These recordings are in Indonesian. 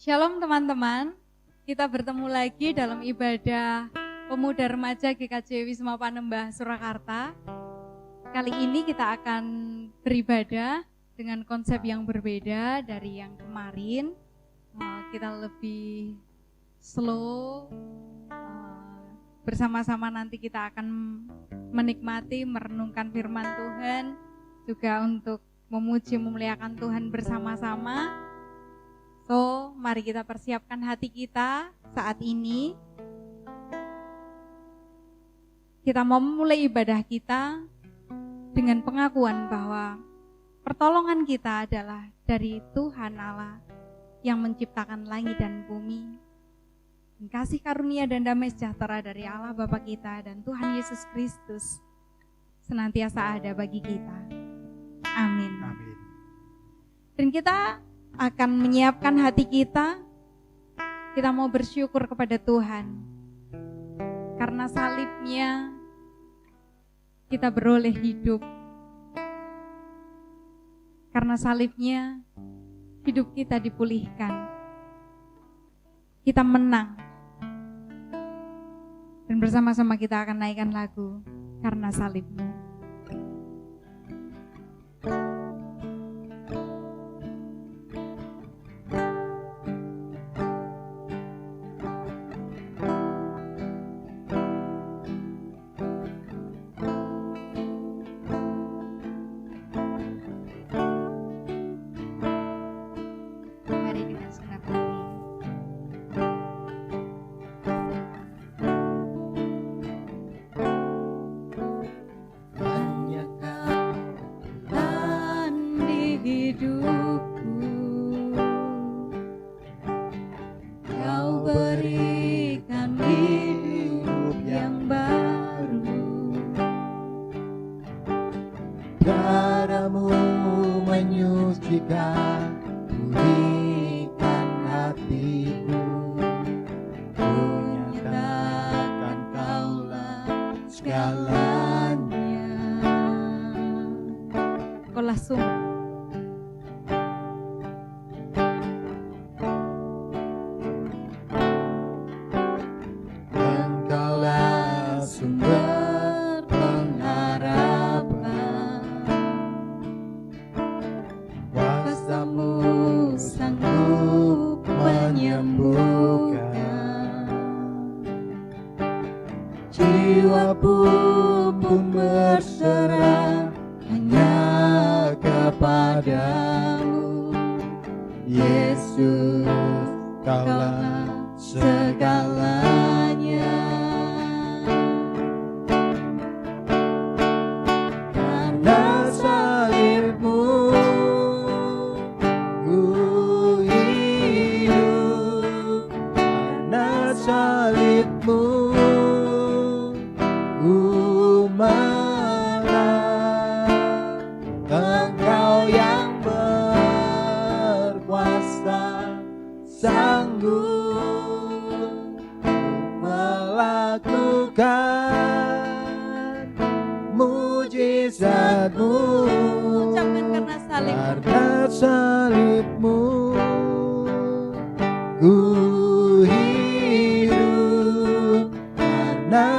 Shalom teman-teman, kita bertemu lagi dalam ibadah Pemuda Remaja GKJ Wisma Panembah Surakarta. Kali ini kita akan beribadah dengan konsep yang berbeda dari yang kemarin. Kita lebih slow, bersama-sama nanti kita akan menikmati, merenungkan firman Tuhan, juga untuk memuji, memuliakan Tuhan bersama-sama. So, mari kita persiapkan hati kita saat ini. Kita mau memulai ibadah kita dengan pengakuan bahwa pertolongan kita adalah dari Tuhan Allah yang menciptakan langit dan bumi. Dan kasih karunia dan damai sejahtera dari Allah Bapa kita dan Tuhan Yesus Kristus senantiasa ada bagi kita. Amin. Amin. Dan kita akan menyiapkan hati kita mau bersyukur kepada Tuhan. Karena salibnya kita beroleh hidup. Karena salibnya hidup kita dipulihkan. Kita menang. Dan bersama-sama kita akan naikkan lagu Karena Salibmu.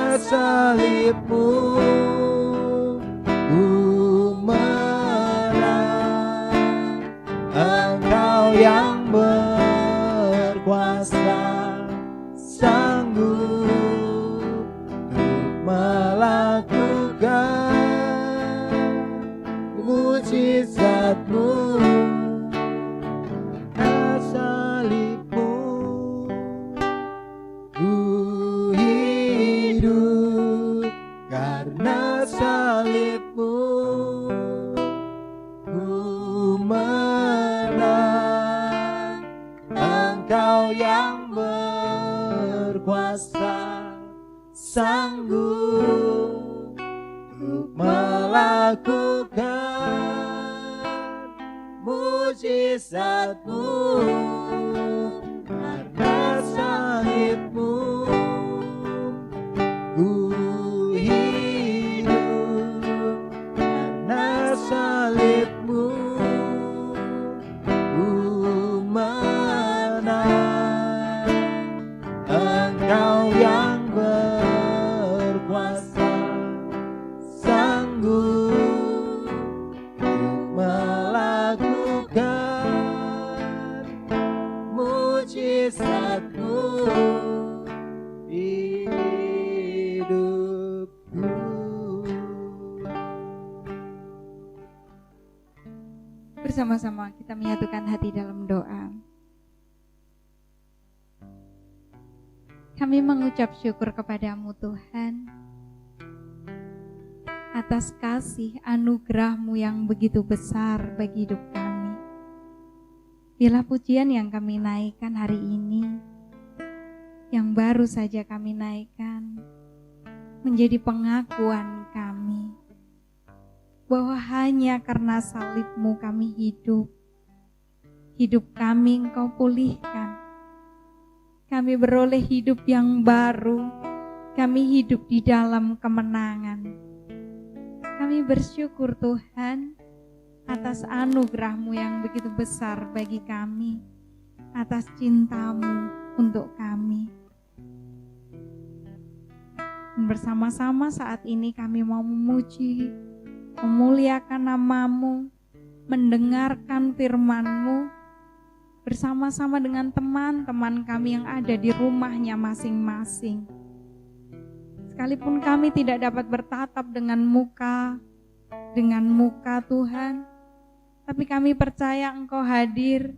Salibmu ku menang. sanggup melakukan mujizat-Mu hidupku. Bersama-sama kita menyatukan hati dalam doa. Kami mengucap syukur kepada-Mu Tuhan atas kasih anugerah-Mu yang begitu besar bagi hidup kami. Biarlah pujian yang kami naikkan hari ini, yang baru saja kami naikkan, menjadi pengakuan kami bahwa hanya karena salib-Mu kami hidup. Hidup kami Engkau pulihkan. Kami beroleh hidup yang baru. Kami hidup di dalam kemenangan. Kami bersyukur Tuhan atas anugerah-Mu yang begitu besar bagi kami, atas cinta-Mu untuk kami. Dan bersama-sama saat ini kami mau memuji, memuliakan nama-Mu, mendengarkan firman-Mu bersama-sama dengan teman-teman kami yang ada di rumahnya masing-masing. Sekalipun kami tidak dapat bertatap dengan muka Tuhan, tapi kami percaya Engkau hadir,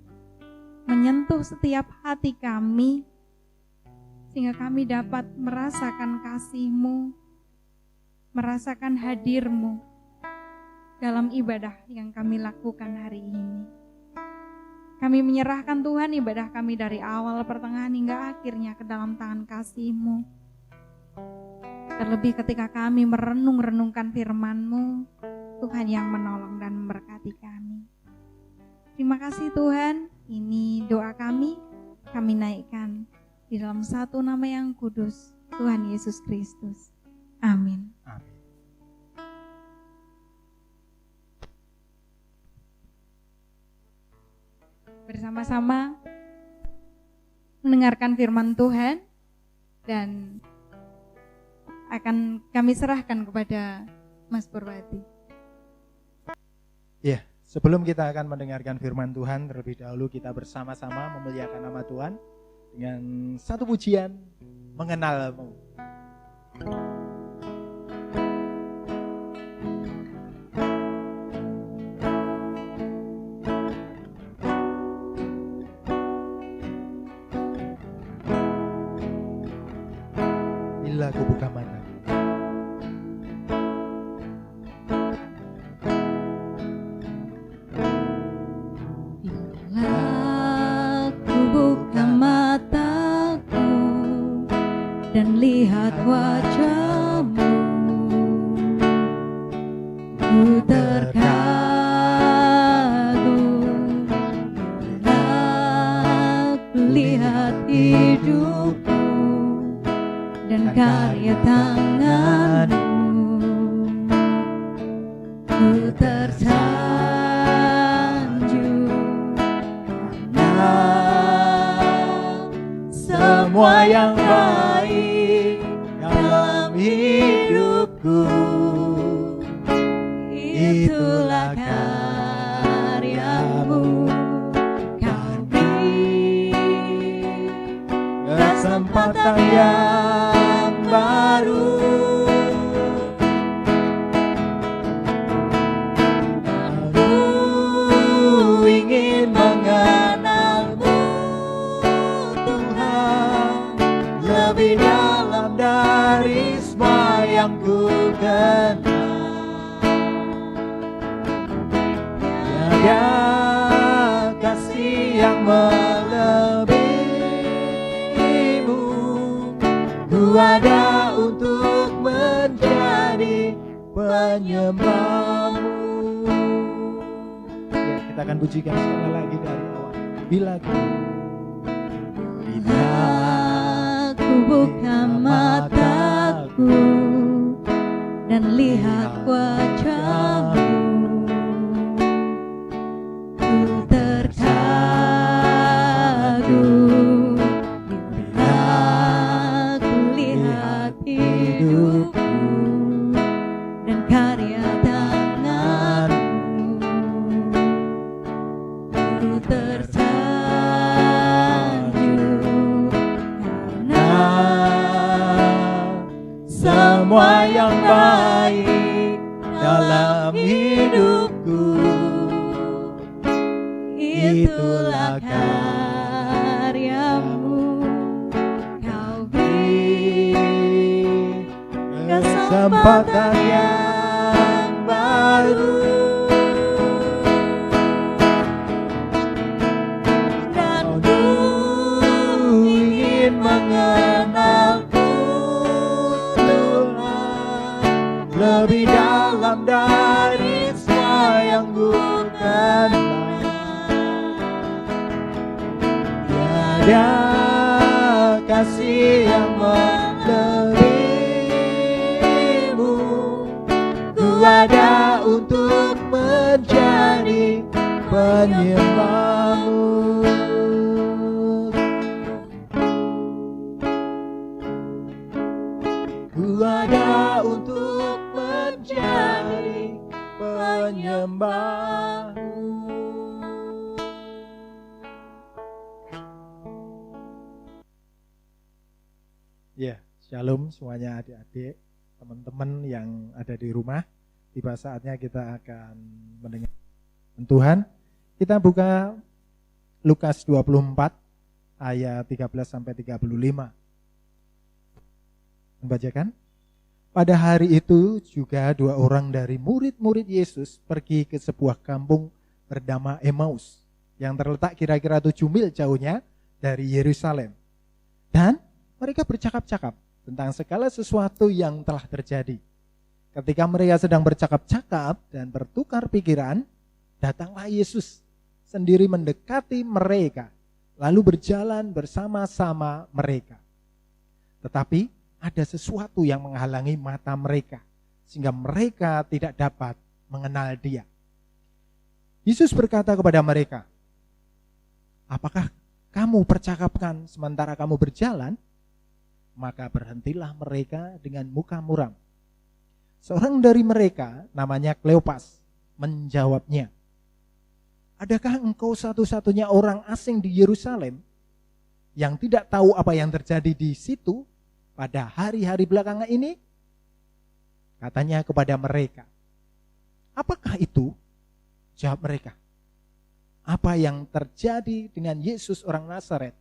menyentuh setiap hati kami, sehingga kami dapat merasakan kasih-Mu, merasakan hadir-Mu dalam ibadah yang kami lakukan hari ini. Kami menyerahkan Tuhan ibadah kami dari awal, pertengahan hingga akhirnya ke dalam tangan kasih-Mu. Terlebih ketika kami merenung-renungkan firman-Mu, Tuhan yang menolong dan memberkati kami. Terima kasih Tuhan, ini doa kami naikkan di dalam satu nama yang kudus, Tuhan Yesus Kristus. Amin. Amin. Bersama-sama mendengarkan firman Tuhan dan akan kami serahkan kepada Mas Purwadi. Ya, sebelum kita akan mendengarkan firman Tuhan, terlebih dahulu kita bersama-sama memuliakan nama Tuhan dengan satu pujian, Mengenal-Mu. Bila ku buka mata, Bila ku buka mataku dan lihat wajah-Mu, ku terkagum. Bila ku lihat hidupku dan karya tangan-Mu, ku tersanjung karena semua yang baik dalam hidupku, itulah karya-Mu. Kami kesempatan yang baru, aku ingin mengenal-Mu Tuhan, lebih dalam dari semua yang ku kenal. Tiada kasih yang melebihi-Mu, ku ada untuk menjadi penyembah-Mu. Ya, kita akan pujikan sekali lagi dari awal. Bila ku buka mataku dan lihat wajah-Mu, ku terkagum. Bila ku lihat hidupku dan karya dalam hidupku. Itulah karyamu, kau beri kesempatan yang baru. dan Ku ingin mengenalmu Tuhan, lebih dalam dari semua yang ku kenal. Tiada kasih yang melebihimu. Ku ada untuk menjadi penyembahmu. Ku ada untuk menjadi penyembahmu. Ya, shalom semuanya adik-adik, teman-teman yang ada di rumah. Tiba saatnya kita akan mendengar Tuhan. Kita buka Lukas 24 ayat 13 sampai 35. Membacakan. Pada hari itu juga 2 orang dari murid-murid Yesus pergi ke sebuah kampung bernama Emmaus yang terletak kira-kira 7 mil jauhnya dari Yerusalem. Dan mereka bercakap-cakap tentang segala sesuatu yang telah terjadi. Ketika mereka sedang bercakap-cakap dan bertukar pikiran, datanglah Yesus sendiri mendekati mereka, lalu berjalan bersama-sama mereka. Tetapi ada sesuatu yang menghalangi mata mereka, sehingga mereka tidak dapat mengenal Dia. Yesus berkata kepada mereka, "Apakah kamu percakapkan sementara kamu berjalan?" Maka berhentilah mereka dengan muka muram. Seorang dari mereka, namanya Kleopas, menjawabnya, "Adakah engkau satu-satunya orang asing di Yerusalem yang tidak tahu apa yang terjadi di situ pada hari-hari belakangan ini?" Katanya kepada mereka, "Apakah itu?" Jawab mereka, "Apa yang terjadi dengan Yesus orang Nazaret?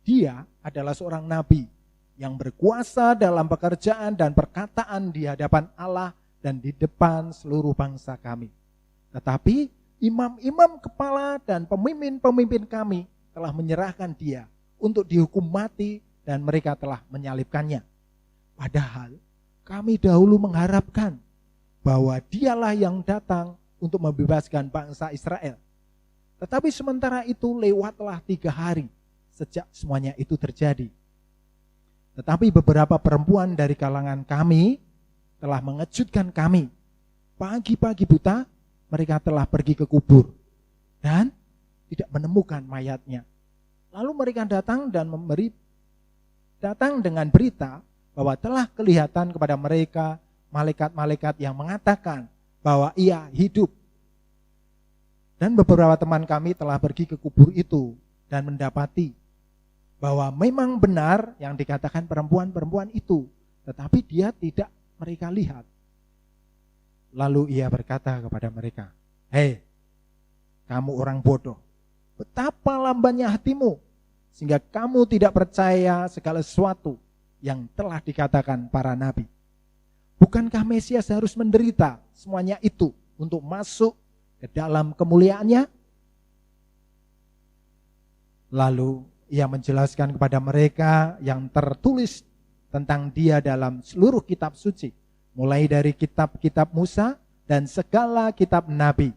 Dia adalah seorang nabi yang berkuasa dalam pekerjaan dan perkataan di hadapan Allah dan di depan seluruh bangsa kami. Tetapi imam-imam kepala dan pemimpin-pemimpin kami telah menyerahkan Dia untuk dihukum mati dan mereka telah menyalibkannya. Padahal kami dahulu mengharapkan bahwa Dialah yang datang untuk membebaskan bangsa Israel. Tetapi sementara itu lewatlah 3 hari sejak semuanya itu terjadi. Tetapi beberapa perempuan dari kalangan kami telah mengejutkan kami. Pagi-pagi buta mereka telah pergi ke kubur dan tidak menemukan mayatnya. Lalu mereka datang dengan berita bahwa telah kelihatan kepada mereka malaikat-malaikat yang mengatakan bahwa Ia hidup. Dan beberapa teman kami telah pergi ke kubur itu dan mendapati bahwa memang benar yang dikatakan perempuan-perempuan itu, tetapi Dia tidak mereka lihat. Lalu Ia berkata kepada mereka, "Hei, kamu orang bodoh, betapa lambannya hatimu, sehingga kamu tidak percaya segala sesuatu yang telah dikatakan para nabi. Bukankah Mesias harus menderita semuanya itu untuk masuk ke dalam kemuliaannya?" Lalu Ia menjelaskan kepada mereka yang tertulis tentang Dia dalam seluruh kitab suci, mulai dari kitab-kitab Musa dan segala kitab nabi.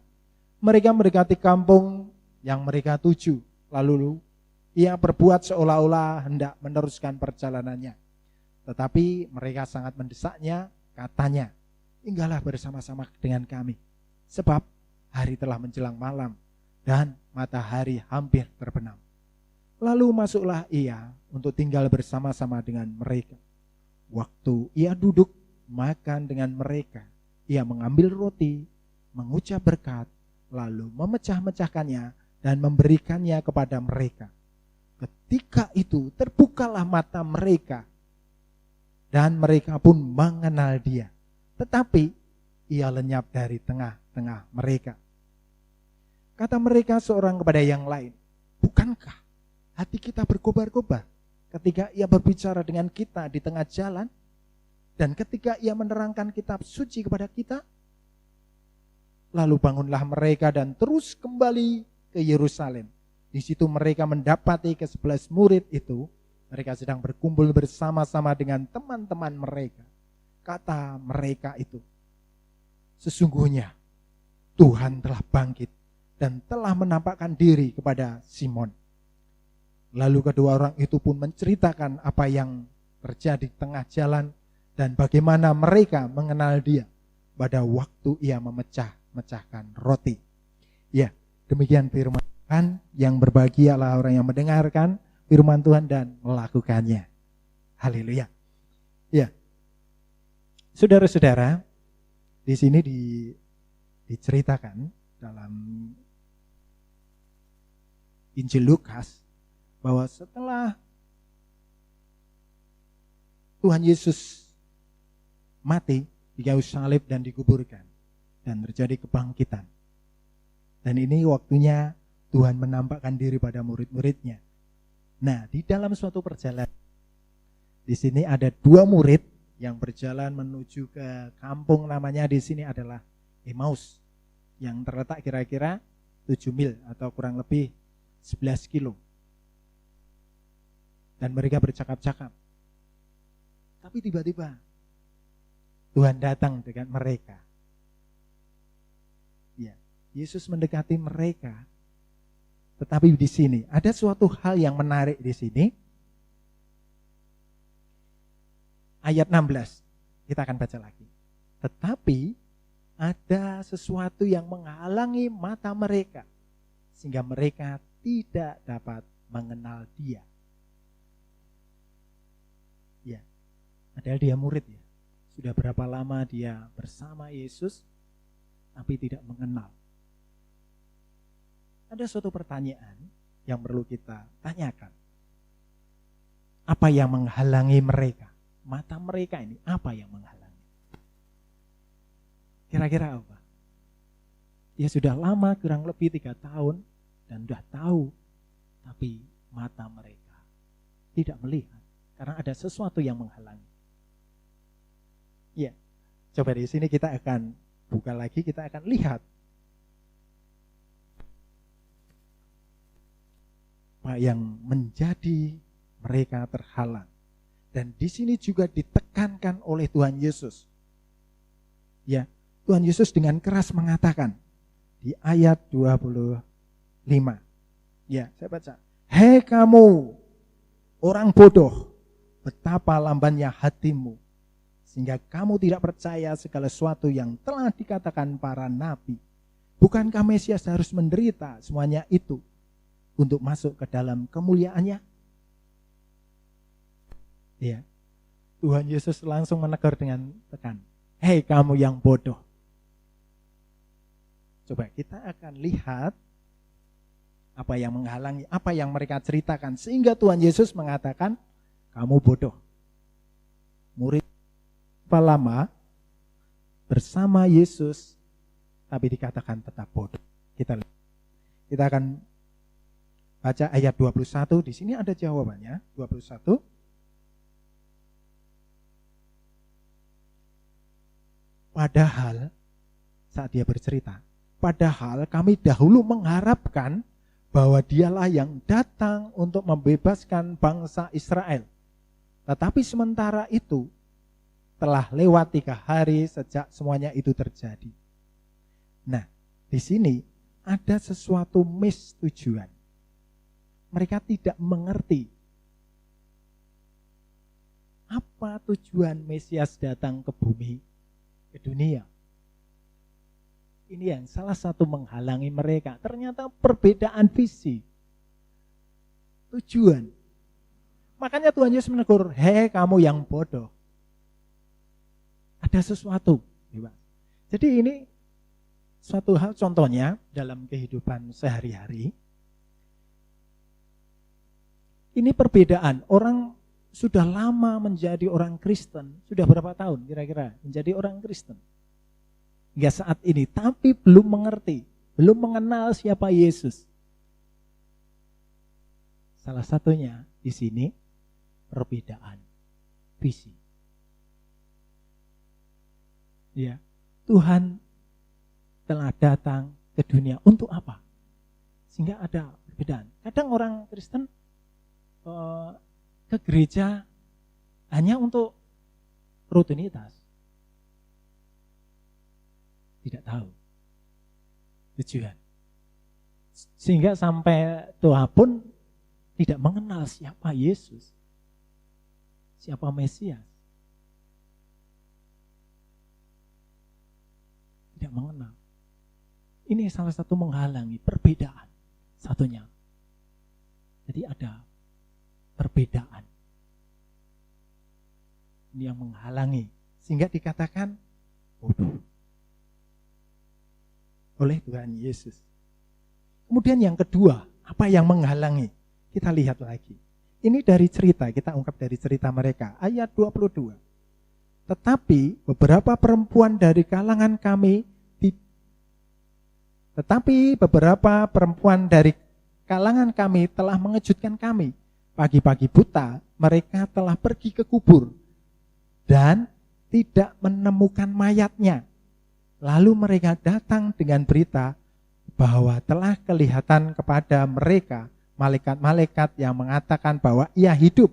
Mereka mendekati kampung yang mereka tuju, lalu Ia berbuat seolah-olah hendak meneruskan perjalanannya. Tetapi mereka sangat mendesaknya, katanya, "Tinggallah bersama-sama dengan kami, sebab hari telah menjelang malam dan matahari hampir terbenam." Lalu masuklah Ia untuk tinggal bersama-sama dengan mereka. Waktu Ia duduk makan dengan mereka, Ia mengambil roti, mengucap berkat, lalu memecah-mecahkannya dan memberikannya kepada mereka. Ketika itu terbukalah mata mereka dan mereka pun mengenal Dia. Tetapi ia lenyap dari tengah-tengah mereka. Kata mereka seorang kepada yang lain, bukankah hati kita berkobar-kobar ketika ia berbicara dengan kita di tengah jalan dan ketika ia menerangkan kitab suci kepada kita? Lalu bangunlah mereka dan terus kembali ke Yerusalem. Di situ mereka mendapati ke-11 murid itu, mereka sedang berkumpul bersama-sama dengan teman-teman mereka. Kata mereka itu, sesungguhnya Tuhan telah bangkit dan telah menampakkan diri kepada Simon. Lalu kedua orang itu pun menceritakan apa yang terjadi di tengah jalan dan bagaimana mereka mengenal dia pada waktu ia memecahkan roti. Ya, demikian firman Tuhan. Yang berbahagialah orang yang mendengarkan firman Tuhan dan melakukannya. Haleluya. Ya, saudara-saudara, di sini diceritakan dalam Injil Lukas bahwa setelah Tuhan Yesus mati di kayu salib dan dikuburkan dan terjadi kebangkitan. Dan ini waktunya Tuhan menampakkan diri pada murid-muridnya. Nah, di dalam suatu perjalanan, di sini ada 2 murid yang berjalan menuju ke kampung, namanya di sini adalah Emmaus, yang terletak kira-kira 7 mil atau kurang lebih 11 kilo. Dan mereka bercakap-cakap. Tapi tiba-tiba Tuhan datang dengan mereka. Ya, Yesus mendekati mereka. Tetapi di sini ada suatu hal yang menarik di sini. Ayat 16, kita akan baca lagi. Tetapi ada sesuatu yang menghalangi mata mereka, sehingga mereka tidak dapat mengenal dia. Ya, padahal dia murid ya. Sudah berapa lama dia bersama Yesus, tapi tidak mengenal. Ada suatu pertanyaan yang perlu kita tanyakan. Apa yang menghalangi mereka? Mata mereka ini apa yang menghalangi? Kira-kira apa? Dia sudah lama kurang lebih 3 tahun dan sudah tahu, tapi mata mereka tidak melihat karena ada sesuatu yang menghalangi. Ya, coba di sini kita akan buka lagi, kita akan lihat apa yang menjadi mereka terhalang. Dan di sini juga ditekankan oleh Tuhan Yesus. Ya, Tuhan Yesus dengan keras mengatakan di ayat 25. Ya, saya baca. Hei kamu orang bodoh, betapa lambannya hatimu, sehingga kamu tidak percaya segala sesuatu yang telah dikatakan para nabi. Bukankah Mesias harus menderita semuanya itu untuk masuk ke dalam kemuliaannya? Ya, Tuhan Yesus langsung menegur dengan tekan. Hei kamu yang bodoh. Coba kita akan lihat apa yang menghalangi, apa yang mereka ceritakan. Sehingga Tuhan Yesus mengatakan, kamu bodoh. Murid lama bersama Yesus, tapi dikatakan tetap bodoh. Kita akan baca ayat 21. Di sini ada jawabannya, 21. Padahal saat dia bercerita, padahal kami dahulu mengharapkan bahwa dialah yang datang untuk membebaskan bangsa Israel. Tetapi sementara itu telah lewat 3 hari sejak semuanya itu terjadi. Nah, di sini ada sesuatu miss tujuan. Mereka tidak mengerti apa tujuan Mesias datang ke bumi, ke dunia. Ini yang salah satu menghalangi mereka. Ternyata perbedaan visi, tujuan. Makanya Tuhan Yesus menegur, hei kamu yang bodoh. Ada sesuatu. Jadi ini suatu hal, contohnya dalam kehidupan sehari-hari. Ini perbedaan. Orang sudah lama menjadi orang Kristen. Sudah berapa tahun kira-kira menjadi orang Kristen? hingga saat ini, tapi belum mengerti, belum mengenal siapa Yesus. Salah satunya di sini perbedaan visi. Ya, Tuhan telah datang ke dunia untuk apa? Sehingga ada perbedaan. Kadang orang Kristen ke gereja hanya untuk rutinitas. Tidak tahu tujuan. Sehingga sampai tua pun tidak mengenal siapa Yesus, siapa Mesias. Tidak mengenal. Ini salah satu menghalangi perbedaan. Satunya. Jadi ada perbedaan. Ini yang menghalangi. Sehingga dikatakan bodoh oleh Tuhan Yesus. Kemudian yang kedua, apa yang menghalangi? Kita lihat lagi. Ini dari cerita, kita ungkap dari cerita mereka. Ayat 22. Tetapi beberapa perempuan dari kalangan kami telah mengejutkan kami. Pagi-pagi buta mereka telah pergi ke kubur dan tidak menemukan mayatnya. Lalu mereka datang dengan berita bahwa telah kelihatan kepada mereka malaikat-malaikat yang mengatakan bahwa ia hidup.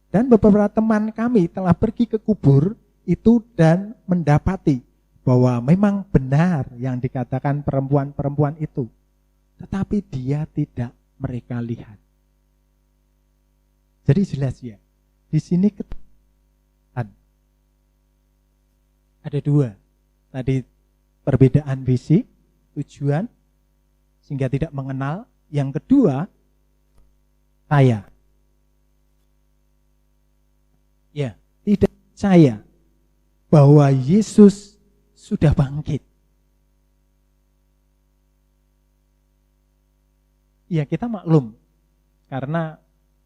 Dan beberapa teman kami telah pergi ke kubur itu dan mendapati bahwa memang benar yang dikatakan perempuan-perempuan itu. Tetapi dia tidak mereka lihat. Jadi jelas ya, di sini ada dua. Tadi perbedaan visi, tujuan, sehingga tidak mengenal. Yang kedua, saya. Ya, tidak percaya bahwa Yesus sudah bangkit. Ya, kita maklum karena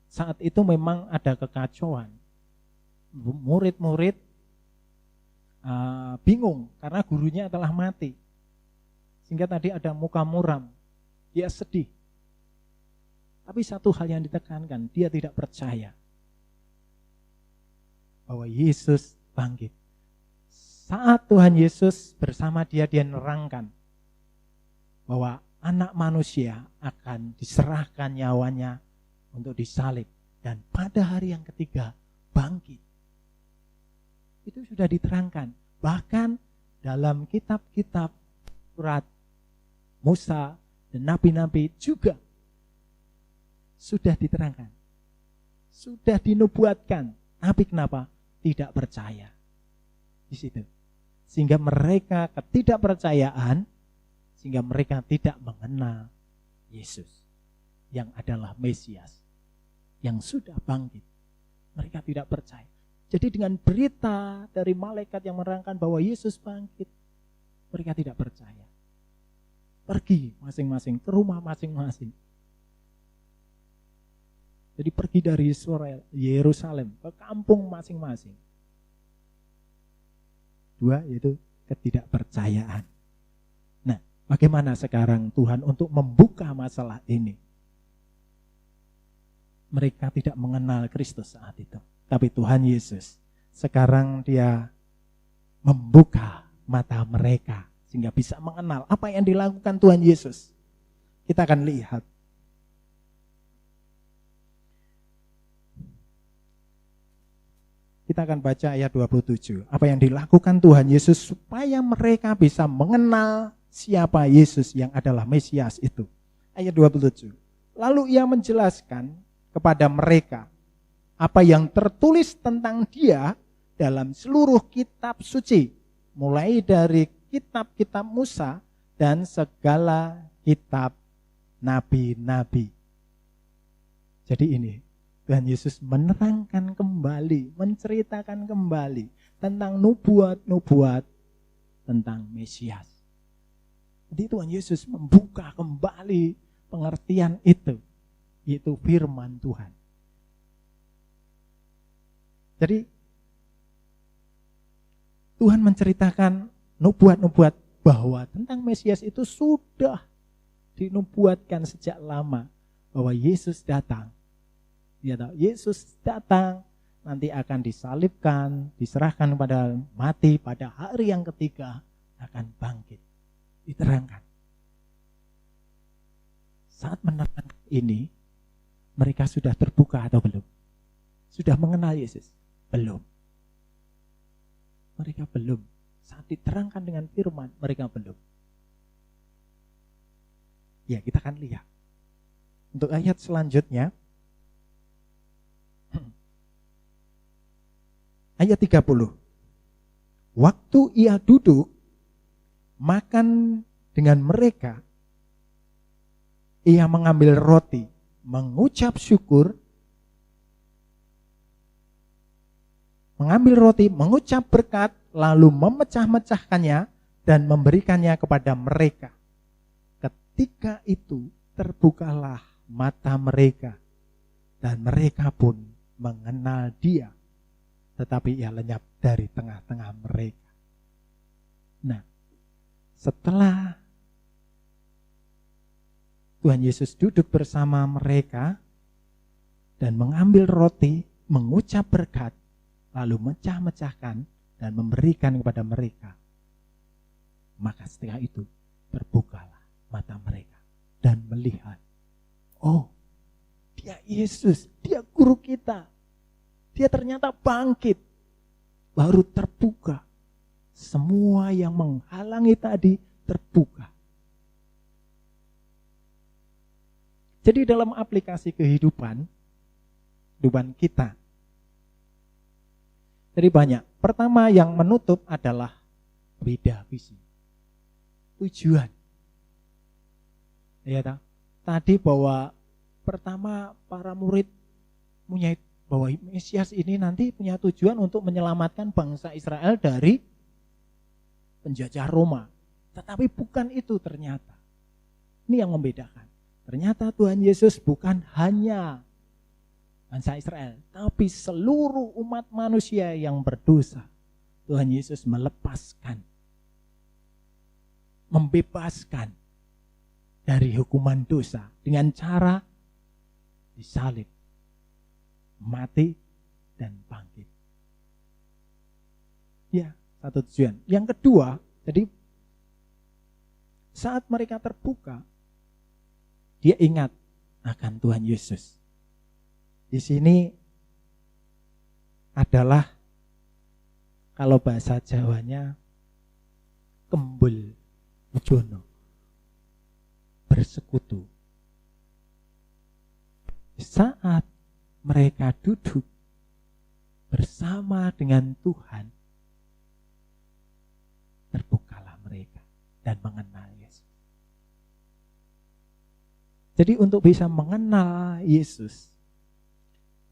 saat itu memang ada kekacauan. Murid-murid bingung karena gurunya telah mati. Sehingga tadi ada muka muram, dia sedih. Tapi satu hal yang ditekankan, dia tidak percaya bahwa Yesus bangkit. Saat Tuhan Yesus bersama dia nerangkan bahwa anak manusia akan diserahkan nyawanya untuk disalib. Dan pada hari yang ketiga bangkit. Itu sudah diterangkan. Bahkan dalam kitab-kitab surat Musa dan nabi-nabi juga sudah diterangkan. Sudah dinubuatkan. Tapi kenapa? Tidak percaya. Di situ. Sehingga mereka ketidakpercayaan, sehingga mereka tidak mengenal Yesus yang adalah Mesias, yang sudah bangkit. Mereka tidak percaya. Jadi dengan berita dari malaikat yang menerangkan bahwa Yesus bangkit, mereka tidak percaya. Pergi masing-masing ke rumah masing-masing. Jadi pergi dari Yerusalem ke kampung masing-masing. Dua, yaitu ketidakpercayaan. Nah, bagaimana sekarang Tuhan untuk membuka masalah ini? Mereka tidak mengenal Kristus saat itu. Tapi Tuhan Yesus sekarang dia membuka mata mereka sehingga bisa mengenal apa yang dilakukan Tuhan Yesus. Kita akan lihat. Kita akan baca ayat 27. Apa yang dilakukan Tuhan Yesus supaya mereka bisa mengenal siapa Yesus yang adalah Mesias itu. Ayat 27. Lalu ia menjelaskan kepada mereka apa yang tertulis tentang dia dalam seluruh kitab suci. Mulai dari kitab-kitab Musa dan segala kitab nabi-nabi. Jadi ini. Tuhan Yesus menerangkan kembali, menceritakan kembali tentang nubuat-nubuat tentang Mesias. Jadi Tuhan Yesus membuka kembali pengertian itu, yaitu firman Tuhan. Jadi Tuhan menceritakan nubuat-nubuat bahwa tentang Mesias itu sudah dinubuatkan sejak lama, bahwa Yesus datang. Ya, Yesus datang, nanti akan disalibkan, diserahkan pada mati, pada hari yang ketiga akan bangkit. Diterangkan. Saat menerangkan ini, mereka sudah terbuka atau belum? Sudah mengenal Yesus? Belum. Mereka belum. Saat diterangkan dengan firman, mereka belum. Ya, kita akan lihat. Untuk ayat selanjutnya, ayat 30. Waktu ia duduk makan dengan mereka, ia mengambil roti, mengucap syukur, mengucap berkat, lalu memecah-mecahkannya dan memberikannya kepada mereka. Ketika itu terbukalah mata mereka dan mereka pun mengenal dia, tetapi ia lenyap dari tengah-tengah mereka. Nah, setelah Tuhan Yesus duduk bersama mereka dan mengambil roti, mengucap berkat, lalu mecah-mecahkan dan memberikan kepada mereka, maka setelah itu terbukalah mata mereka dan melihat, oh, dia Yesus, dia guru kita, dia ternyata bangkit. Baru terbuka, semua yang menghalangi tadi terbuka. Jadi dalam aplikasi kehidupan kita, jadi banyak. Pertama yang menutup adalah beda visi, tujuan. Ya, tadi bahwa pertama para murid punya bahwa Mesias ini nanti punya tujuan untuk menyelamatkan bangsa Israel dari penjajah Roma. Tetapi bukan itu ternyata. Ini yang membedakan. Ternyata Tuhan Yesus bukan hanya bangsa Israel, tapi seluruh umat manusia yang berdosa. Tuhan Yesus melepaskan, membebaskan dari hukuman dosa dengan cara disalib, mati, dan bangkit. Ya, satu tujuan. Yang kedua, jadi saat mereka terbuka, dia ingat akan Tuhan Yesus. Di sini adalah, kalau bahasa Jawanya, kembul ujono, bersekutu. Saat mereka duduk bersama dengan Tuhan, terbukalah mereka dan mengenal Yesus. Jadi untuk bisa mengenal Yesus,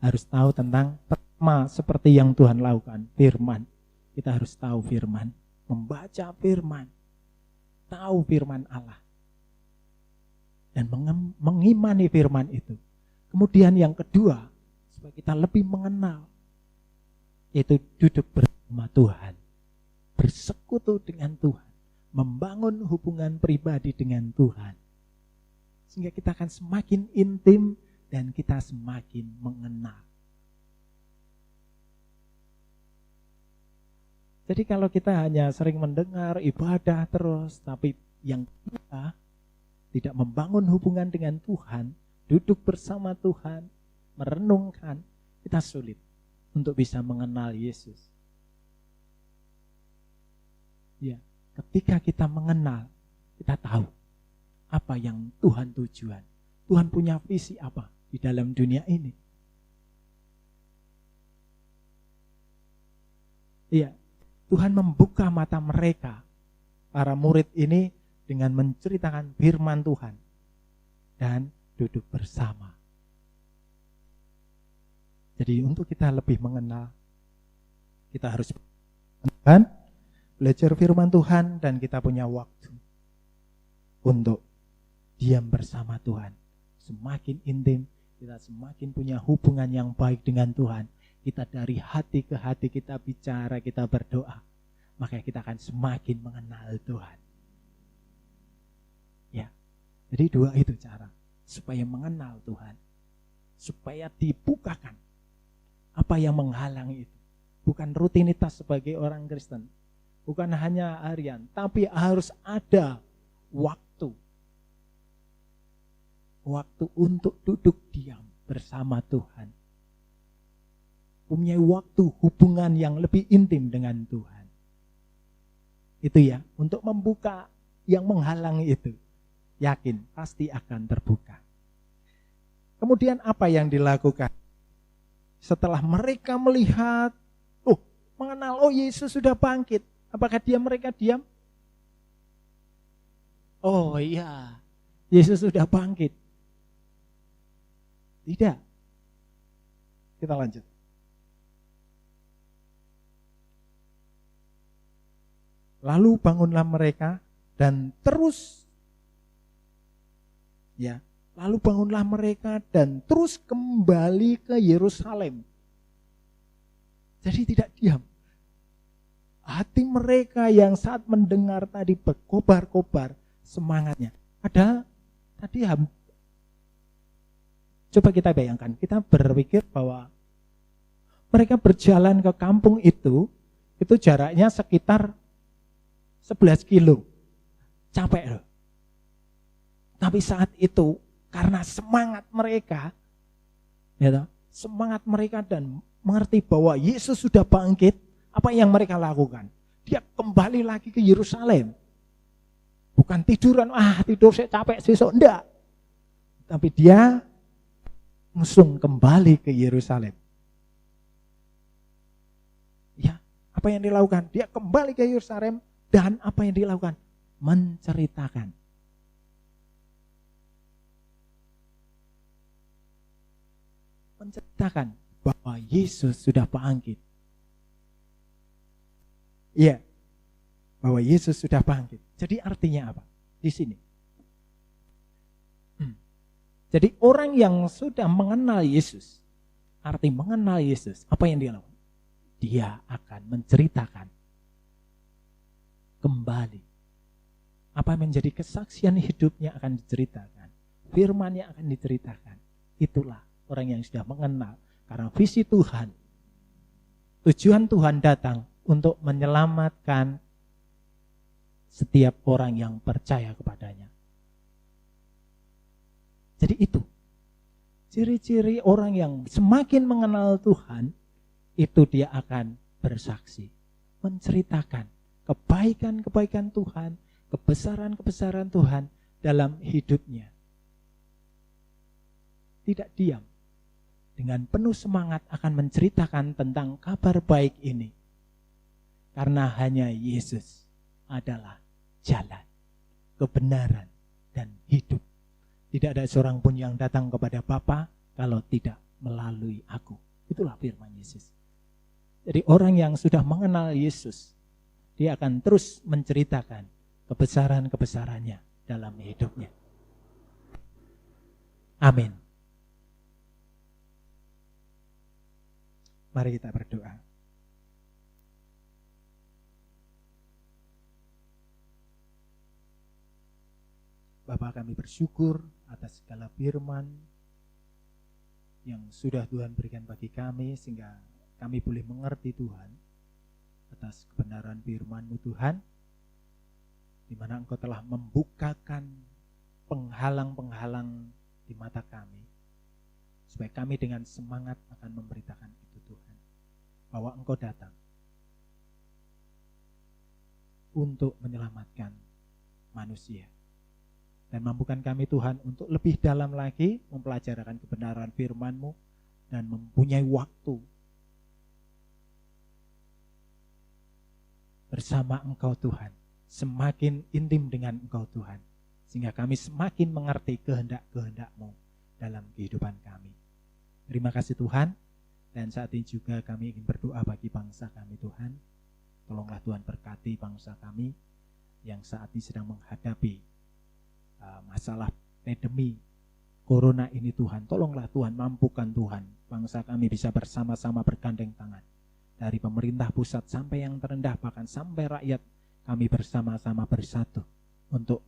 harus tahu tentang pertama seperti yang Tuhan lakukan, firman. Kita harus tahu firman, membaca firman, tahu firman Allah, dan mengimani firman itu. Kemudian yang kedua, supaya kita lebih mengenal, yaitu duduk bersama Tuhan, bersekutu dengan Tuhan, membangun hubungan pribadi dengan Tuhan, sehingga kita akan semakin intim dan kita semakin mengenal. Jadi kalau kita hanya sering mendengar ibadah terus, tapi yang kita tidak membangun hubungan dengan Tuhan, duduk bersama Tuhan, merenungkan, kita sulit untuk bisa mengenal Yesus. Ya, ketika kita mengenal, kita tahu apa yang Tuhan tujuan. Tuhan punya visi apa di dalam dunia ini. Iya, Tuhan membuka mata mereka, para murid ini, dengan menceritakan firman Tuhan dan duduk bersama. Jadi untuk kita lebih mengenal, kita harus belajar firman Tuhan, dan kita punya waktu untuk diam bersama Tuhan. Semakin intim, kita semakin punya hubungan yang baik dengan Tuhan. Kita dari hati ke hati kita bicara, kita berdoa. maka kita akan semakin mengenal Tuhan. Ya, jadi dua itu cara supaya mengenal Tuhan, supaya dibukakan apa yang menghalangi itu. Bukan rutinitas sebagai orang Kristen, bukan hanya harian, tapi harus ada waktu untuk duduk diam bersama Tuhan. Punya waktu hubungan yang lebih intim dengan Tuhan. Itu ya, untuk membuka yang menghalangi itu. Yakin, pasti akan terbuka. Kemudian apa yang dilakukan? Setelah mereka melihat, mengenal, Yesus sudah bangkit. Apakah mereka diam? Oh iya, Yesus sudah bangkit. Tidak. Kita lanjut. Lalu bangunlah mereka dan terus kembali ke Yerusalem. Jadi tidak diam. Hati mereka yang saat mendengar tadi berkobar-kobar semangatnya. Ada tadi coba kita bayangkan, kita berpikir bahwa mereka berjalan ke kampung itu jaraknya sekitar 11 kilo. Capek loh. Tapi saat itu karena semangat mereka dan mengerti bahwa Yesus sudah bangkit, apa yang mereka lakukan? Dia kembali lagi ke Yerusalem. Bukan tiduran, tidur saya capek besok, enggak. Tapi dia langsung kembali ke Yerusalem. Ya, apa yang dilakukan? Dia kembali ke Yerusalem. Dan apa yang dilakukan? Menceritakan. Menceritakan bahwa Yesus sudah bangkit. Iya, bahwa Yesus sudah bangkit. Jadi artinya apa? Di sini. Jadi orang yang sudah mengenal Yesus, arti mengenal Yesus, apa yang dia lakukan? Dia akan menceritakan kembali. Apa menjadi kesaksian hidupnya akan diceritakan. Firman-Nya akan diceritakan. Itulah orang yang sudah mengenal. Karena visi Tuhan, tujuan Tuhan datang untuk menyelamatkan setiap orang yang percaya kepadanya. Jadi itu ciri-ciri orang yang semakin mengenal Tuhan, itu dia akan bersaksi, menceritakan kebaikan-kebaikan Tuhan, kebesaran-kebesaran Tuhan dalam hidupnya. Tidak diam, dengan penuh semangat akan menceritakan tentang kabar baik ini. Karena hanya Yesus adalah jalan, kebenaran, dan hidup. Tidak ada seorang pun yang datang kepada Bapa kalau tidak melalui aku. Itulah firman Yesus. Jadi orang yang sudah mengenal Yesus, dia akan terus menceritakan kebesaran-kebesarannya dalam hidupnya. Amin. Mari kita berdoa. Bapa, kami bersyukur atas segala firman yang sudah Tuhan berikan bagi kami, sehingga kami boleh mengerti Tuhan atas kebenaran firman-Mu Tuhan, di mana Engkau telah membukakan penghalang-penghalang di mata kami, supaya kami dengan semangat akan memberitakan itu Tuhan, bahwa Engkau datang untuk menyelamatkan manusia. Dan mampukan kami Tuhan untuk lebih dalam lagi mempelajari kebenaran firman-Mu dan mempunyai waktu bersama Engkau Tuhan, semakin intim dengan Engkau Tuhan, sehingga kami semakin mengerti kehendak-kehendak-Mu dalam kehidupan kami. Terima kasih Tuhan, dan saat ini juga kami ingin berdoa bagi bangsa kami Tuhan. Tolonglah Tuhan berkati bangsa kami yang saat ini sedang menghadapi masalah pandemi corona ini Tuhan. Tolonglah Tuhan, mampukan Tuhan bangsa kami bisa bersama-sama bergandeng tangan dari pemerintah pusat sampai yang terendah, bahkan sampai rakyat, kami bersama-sama bersatu untuk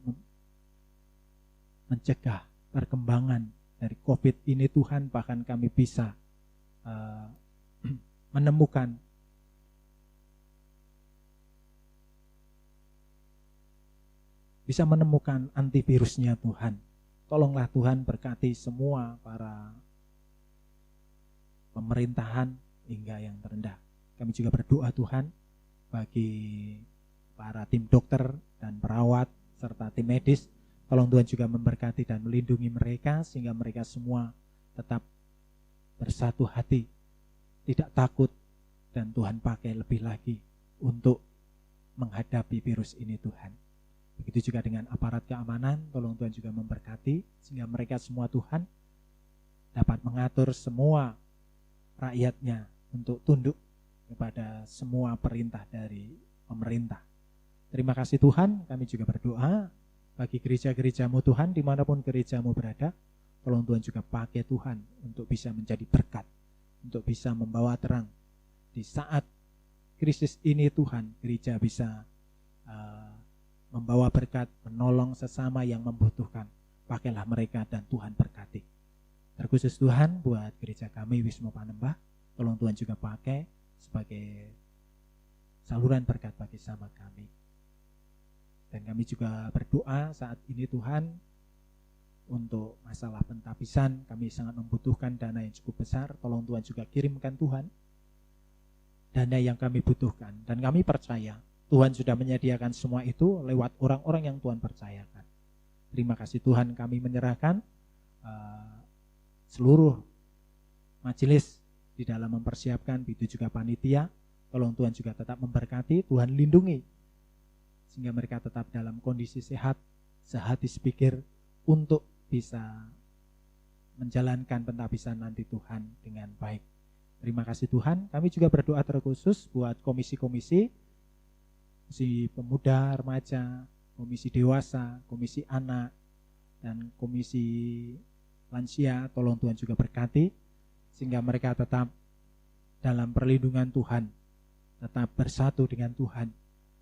mencegah perkembangan dari COVID ini Tuhan. Bahkan kami bisa menemukan antivirusnya Tuhan. Tolonglah Tuhan, berkati semua para pemerintahan hingga yang terendah. Kami juga berdoa Tuhan bagi para tim dokter dan perawat serta tim medis. Tolong Tuhan juga memberkati dan melindungi mereka sehingga mereka semua tetap bersatu hati, tidak takut, dan Tuhan pakai lebih lagi untuk menghadapi virus ini Tuhan. Begitu juga dengan aparat keamanan, tolong Tuhan juga memberkati sehingga mereka semua Tuhan dapat mengatur semua rakyatnya untuk tunduk kepada semua perintah dari pemerintah. Terima kasih Tuhan, kami juga berdoa bagi gereja-gerejamu Tuhan, dimanapun gerejamu berada. Tolong Tuhan juga pakai Tuhan untuk bisa menjadi berkat, untuk bisa membawa terang. Di saat krisis ini Tuhan, gereja bisa membawa berkat, menolong sesama yang membutuhkan. Pakailah mereka dan Tuhan berkati. Terkhusus Tuhan buat gereja kami Wisma Panembah, tolong Tuhan juga pakai sebagai saluran berkat bagi sama kami. Dan kami juga berdoa saat ini Tuhan, untuk masalah pentapisan kami sangat membutuhkan dana yang cukup besar. Tolong Tuhan juga kirimkan Tuhan dana yang kami butuhkan. Dan kami percaya Tuhan sudah menyediakan semua itu lewat orang-orang yang Tuhan percayakan. Terima kasih Tuhan, kami menyerahkan seluruh majelis di dalam mempersiapkan, begitu juga panitia. Tolong Tuhan juga tetap memberkati, Tuhan lindungi sehingga mereka tetap dalam kondisi sehat, sehati sepikir untuk bisa menjalankan pentapisan nanti Tuhan dengan baik. Terima kasih Tuhan. Kami juga berdoa terkhusus buat komisi-komisi, komisi pemuda, remaja, komisi dewasa, komisi anak, dan komisi lansia. Tolong Tuhan juga berkati sehingga mereka tetap dalam perlindungan Tuhan, tetap bersatu dengan Tuhan.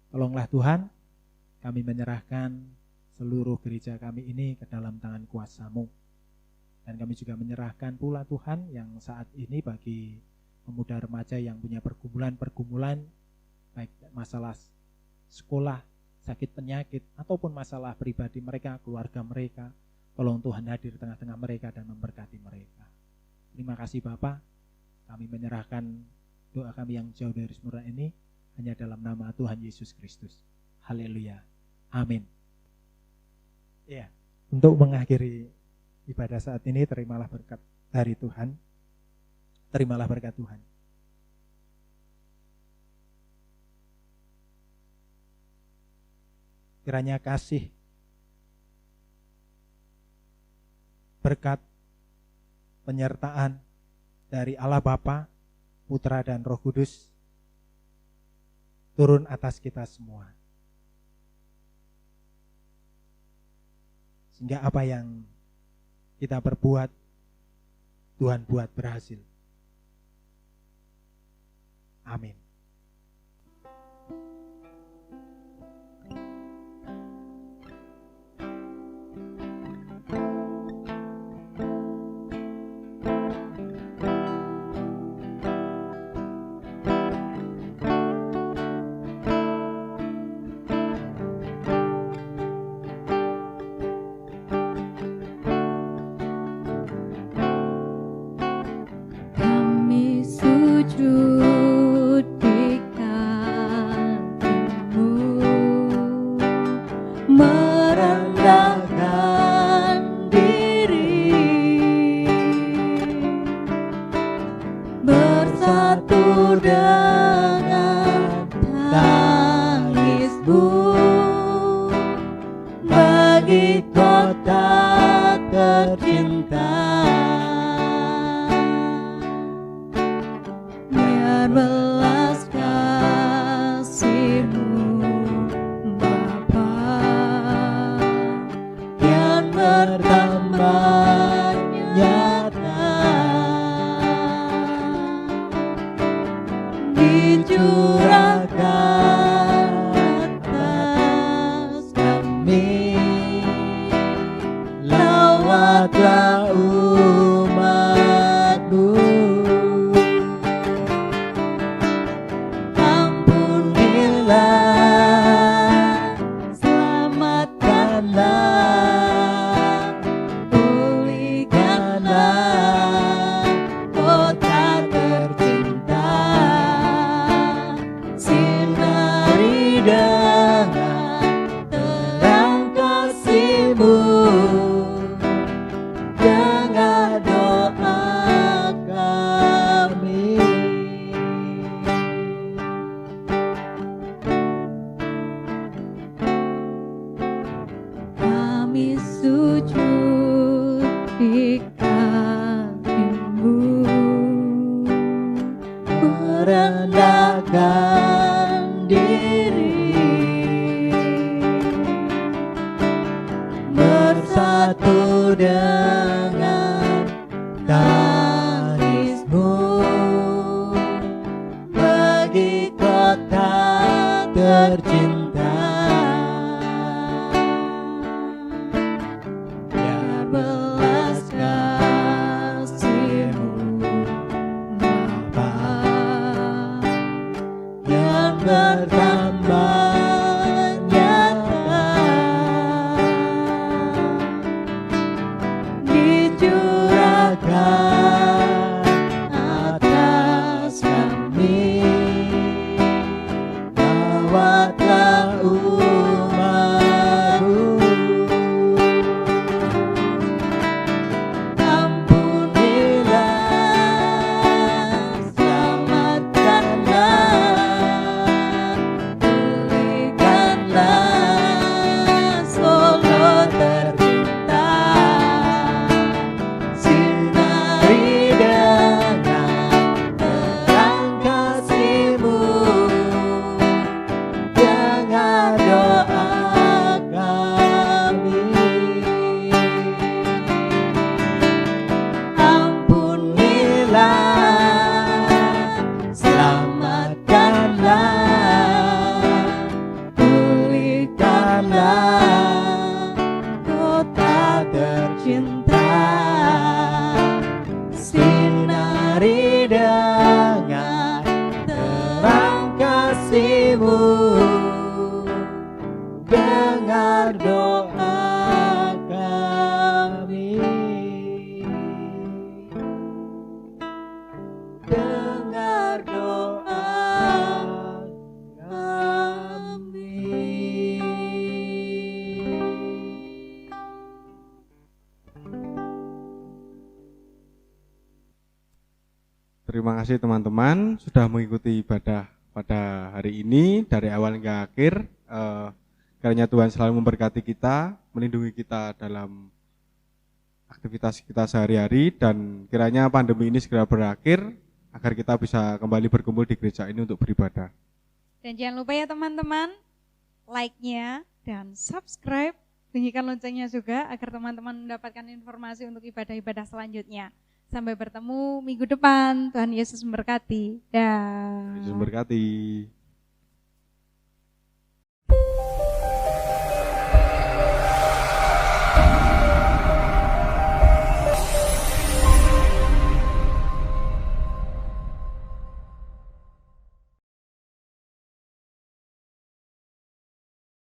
Tolonglah Tuhan, kami menyerahkan seluruh gereja kami ini ke dalam tangan kuasa-Mu. Dan kami juga menyerahkan pula Tuhan yang saat ini bagi pemuda remaja yang punya pergumulan, baik masalah sekolah, sakit penyakit, ataupun masalah pribadi mereka, keluarga mereka. Tolong Tuhan hadir tengah-tengah mereka dan memberkati mereka. Terima kasih Bapa. Kami menyerahkan doa kami yang jauh dari sempurna ini hanya dalam nama Tuhan Yesus Kristus. Haleluya. Amin. Ya, untuk mengakhiri ibadah saat ini, terimalah berkat dari Tuhan. Terimalah berkat Tuhan. Kiranya kasih, berkat, penyertaan dari Allah Bapa, Putra dan Roh Kudus turun atas kita semua. Sehingga apa yang kita perbuat, Tuhan buat berhasil. Amin. Di rawatlah umat-Mu. Ampunilah, selamatkanlah, pulihkanlah kota tercinta, sinari dengan terang kasih-Mu. Dengar doa kami. Kami sujud di kaki-Mu, merendahkan diri, bersatu dengan tangis-Mu bagi kota tercinta. Biar belas kasih-Mu Bapa yang bertambah nyata dicurahkan atas kami. Rawatlah umat-Mu. Ampunilah, selamatkanlah, pulihkanlah Solo tercinta, sinari dengan terang kasih-Mu. Dengar doa kami. Ampunilah, selamatkanlah, pulihkanlah kota tercinta, sinari dengan terang kasih-Mu. Dengar doa kami. Dengar doa kami. Terima kasih teman-teman sudah mengikuti ibadah pada hari ini dari awal hingga akhir. Kiranya Tuhan selalu memberkati kita, melindungi kita dalam aktivitas kita sehari-hari, dan kiranya pandemi ini segera berakhir agar kita bisa kembali berkumpul di gereja ini untuk beribadah. Dan jangan lupa ya teman-teman, like-nya dan subscribe, bunyikan loncengnya juga agar teman-teman mendapatkan informasi untuk ibadah-ibadah selanjutnya. Sampai bertemu minggu depan. Tuhan Yesus memberkati. Dah. Yesus memberkati.